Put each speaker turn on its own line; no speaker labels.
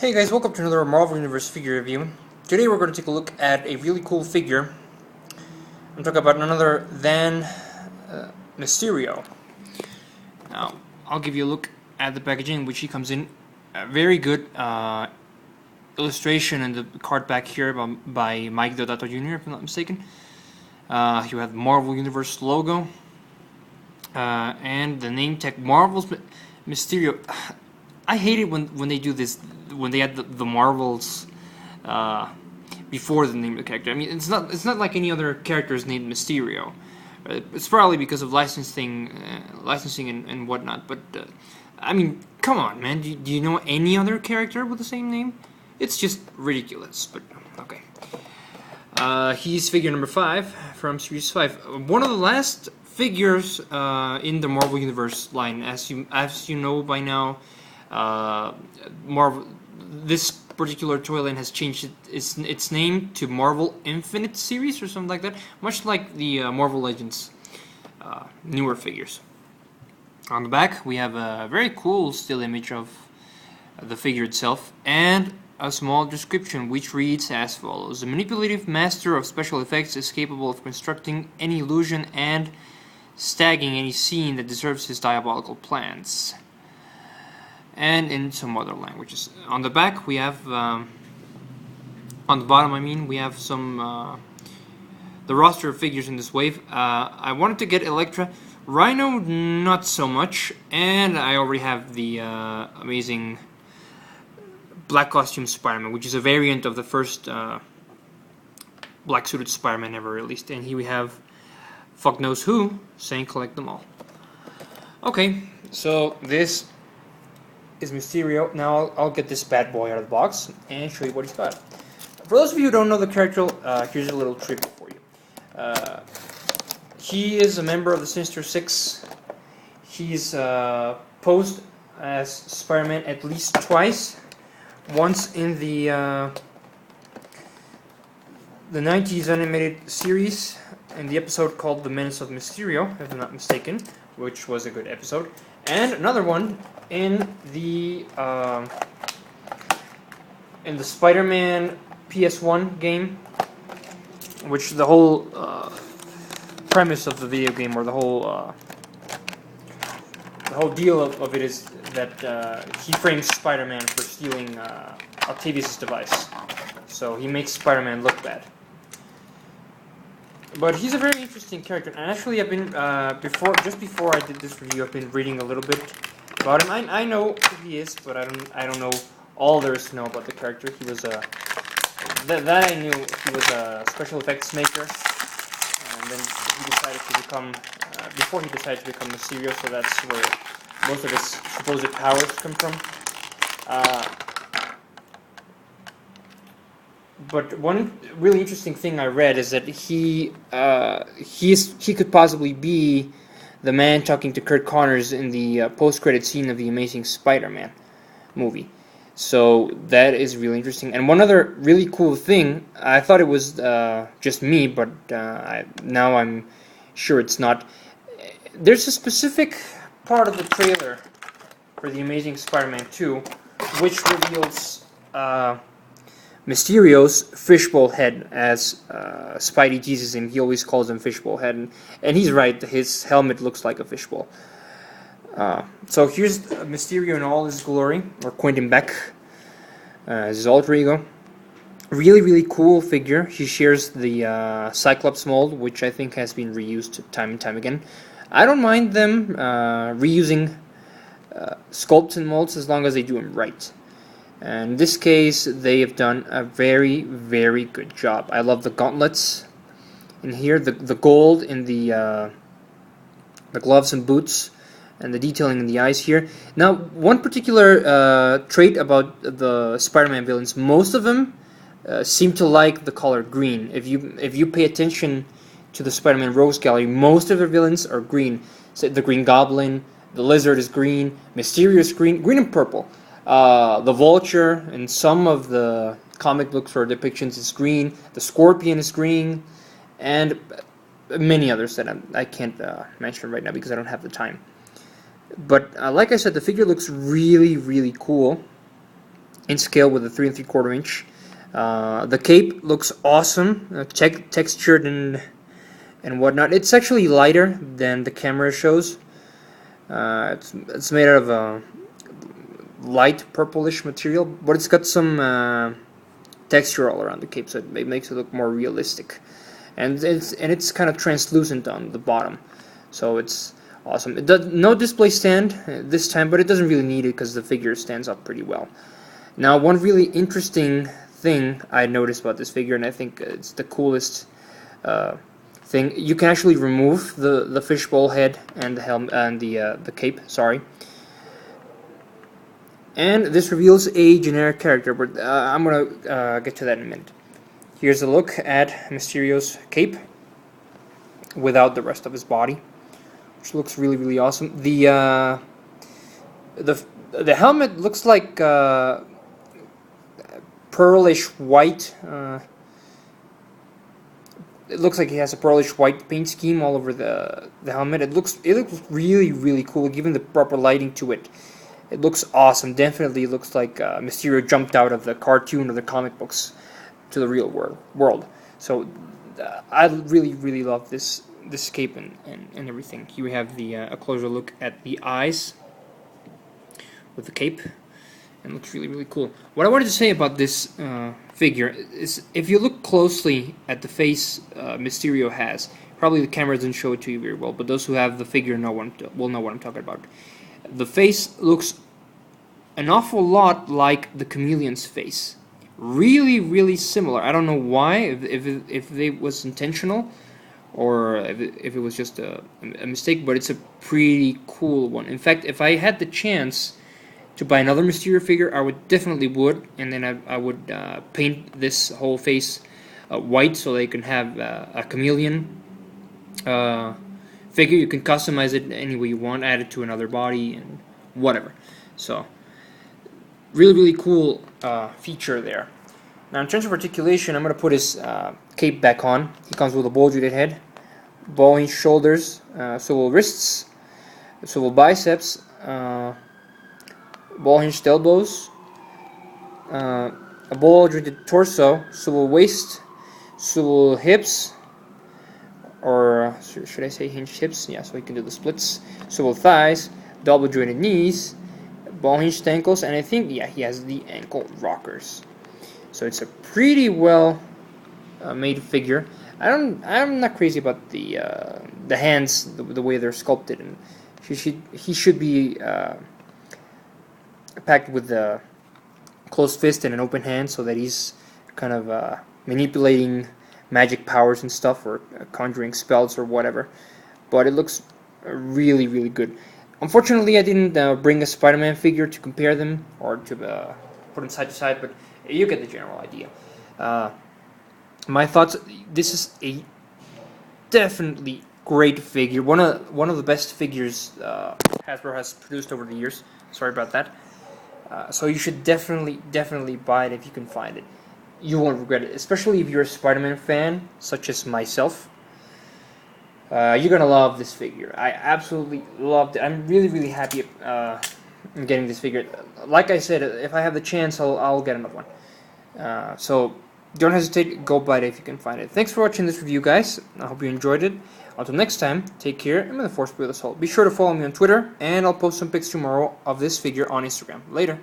Hey guys, welcome to another Marvel Universe figure review. Today we're going to take a look at a really cool figure. I'm talking about none other than Mysterio. Now, I'll give you a look at the packaging, which he comes in. Very good illustration in the card back here by Mike Deodato Jr., if I'm not mistaken. You have the Marvel Universe logo and the name tag Marvel's Mysterio. I hate it when they do this, when they add the Marvels before the name of the character. I mean, it's not like any other character is named Mysterio. It's probably because of licensing and whatnot. But I mean, come on, man. Do you know any other character with the same name? It's just ridiculous. But okay. He's figure number 5 from Series 5. One of the last figures in the Marvel Universe line, as you know by now. Marvel. This particular toy line has changed its name to Marvel Infinite Series or something like that, much like the Marvel Legends newer figures. On the back, we have a very cool still image of the figure itself and a small description which reads as follows: "The manipulative master of special effects is capable of constructing any illusion and stagging any scene that deserves his diabolical plans." And in some other languages. On the back we have, on the bottom I mean, we have some, the roster of figures in this wave. I wanted to get Elektra, Rhino not so much, and I already have the amazing black costume Spider-Man, which is a variant of the first black suited Spider-Man ever released. And here we have fuck knows who saying collect them all. Okay, so this is Mysterio. Now I'll get this bad boy out of the box and show you what he's got. For those of you who don't know the character, here's a little trivia for you. He is a member of the Sinister Six. He's posed as Spider-Man at least twice. Once in the 90s animated series, in the episode called The Menace of Mysterio, if I'm not mistaken, which was a good episode. And another one in the Spider-Man PS1 game, which the whole premise of the video game, or the whole deal of it, is that he frames Spider-Man for stealing Octavius' device. So he makes Spider-Man look bad. But he's a very interesting character, and actually I've been, just before I did this review, I've been reading a little bit about him. I know who he is, but I don't know all there is to know about the character. He was that I knew he was a special effects maker, and then he decided to become, before he decided to become Mysterio, so that's where most of his supposed powers come from. But one really interesting thing I read is that he could possibly be the man talking to Kurt Connors in the post-credit scene of the Amazing Spider-Man movie. So that is really interesting. And one other really cool thing, I thought it was just me, but now I'm sure it's not. There's a specific part of the trailer for the Amazing Spider-Man 2 which reveals Mysterio's fishbowl head, as Spidey teases him. He always calls him fishbowl head, and he's right. His helmet looks like a fishbowl. So here's Mysterio in all his glory, or Quentin Beck, as his alter ego. Really, really cool figure. He shares the Cyclops mold, which I think has been reused time and time again. I don't mind them reusing sculpts and molds as long as they do them right. And in this case, they have done a very, very good job. I love the gauntlets in here, the gold in the gloves and boots, and the detailing in the eyes here. Now, one particular trait about the Spider-Man villains, most of them seem to like the color green. If you pay attention to the Spider-Man Rogues Gallery, most of their villains are green. So the Green Goblin, the Lizard is green, Mysterio is green and purple. The Vulture in some of the comic books or depictions is green. The Scorpion is green, and many others that I can't mention right now because I don't have the time. But like I said, the figure looks really, really cool. in scale with a 3 3/4 inch. The cape looks awesome, textured and whatnot. It's actually lighter than the camera shows. It's made out of a light purplish material, but it's got some texture all around the cape, so it makes it look more realistic. And it's kind of translucent on the bottom, so it's awesome. It does no display stand this time, but it doesn't really need it because the figure stands up pretty well. Now, one really interesting thing I noticed about this figure, and I think it's the coolest thing, you can actually remove the fishbowl head and the helmet and the cape. Sorry. And this reveals a generic character, but I'm gonna get to that in a minute. Here's a look at Mysterio's cape without the rest of his body, which looks really, really awesome. The helmet looks like pearlish white. It looks like he has a pearlish white paint scheme all over the helmet. It looks really, really cool, given the proper lighting to it. It looks awesome. Definitely looks like Mysterio jumped out of the cartoon or the comic books to the real world. So I really, really love this cape and everything. Here we have a closer look at the eyes with the cape, and it looks really, really cool. What I wanted to say about this figure is, if you look closely at the face Mysterio has, probably the camera doesn't show it to you very well, but those who have the figure will know what I'm talking about. The face looks an awful lot like the Chameleon's face. Really, really similar. I don't know why, if it was intentional, or if it was just a mistake, but it's a pretty cool one. In fact, if I had the chance to buy another Mysterio figure, I would definitely would, and then I would paint this whole face white so they can have a chameleon figure. You can customize it any way you want, add it to another body and whatever. So really, really cool feature there. Now, in terms of articulation, I'm going to put his cape back on. He comes with a ball-jointed head, ball-hinged shoulders, swivel wrists, swivel biceps, ball-hinged elbows, a ball-jointed torso, swivel waist, swivel hips, or should I say hinged hips? Yeah, so he can do the splits. Swivel thighs, double-jointed knees, ball-hinged ankles, and I think, yeah, he has the ankle rockers. So it's a pretty well made figure. I'm not crazy about the hands, the way they're sculpted, and he should be packed with a closed fist and an open hand, so that he's kind of manipulating magic powers and stuff, or conjuring spells or whatever. But it looks really, really good. Unfortunately, I didn't bring a Spider-Man figure to compare them, or to put them side to side, but you get the general idea. My thoughts: this is a definitely great figure. One of the best figures Hasbro has produced over the years. Sorry about that. So you should definitely buy it if you can find it. You won't regret it, especially if you're a Spider-Man fan, such as myself. You're gonna love this figure. I absolutely loved it. I'm really, really happy in getting this figure. Like I said, if I have the chance, I'll get another one. So don't hesitate, go buy it if you can find it. Thanks for watching this review, guys. I hope you enjoyed it. Until next time, take care, and may the force be with us all. Be sure to follow me on Twitter, and I'll post some pics tomorrow of this figure on Instagram. Later.